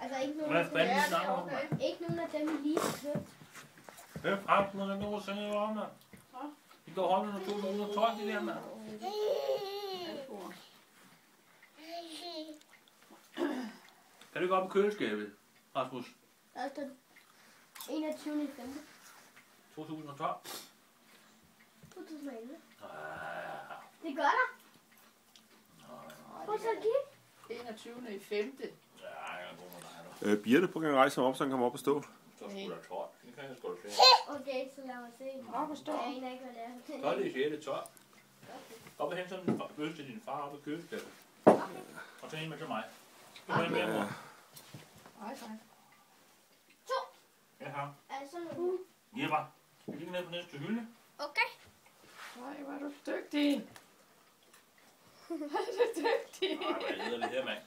Altså ikke nogen, Hvad fanden snakker du om, mand? ikke nogen af dem, vi lige har købt. Hvem fremten, når der går og sender om, mand? De går holde under 2012, de der, mand. Kan du ikke op i køleskabet, Rasmus? Der står 21. 5. 2012? 2011. Ah, Det gør der. Prøv så at kigge. 21. i 5. ja, jeg er god med dig, du. Birte, prøv at rejse ham op, så han kommer op og stå. Så skulle der 12. Det kan jeg sgu da se. Okay, så lad mig se. Op og stå. Jeg aner ikke, hvad det er. 12 i 6. 12. Op og hente sådan en øl til din far op i køleskabet. Og så en med til mig. Du må en mere, mor. Hej, hej. Ja, her. Er det sådan noget? Jepper. Jeg ligger ned på næste hylde. Okay. Nej, hvor er du dygtig. Hvor er du dygtig. Nej, hvad hedder det her, mand?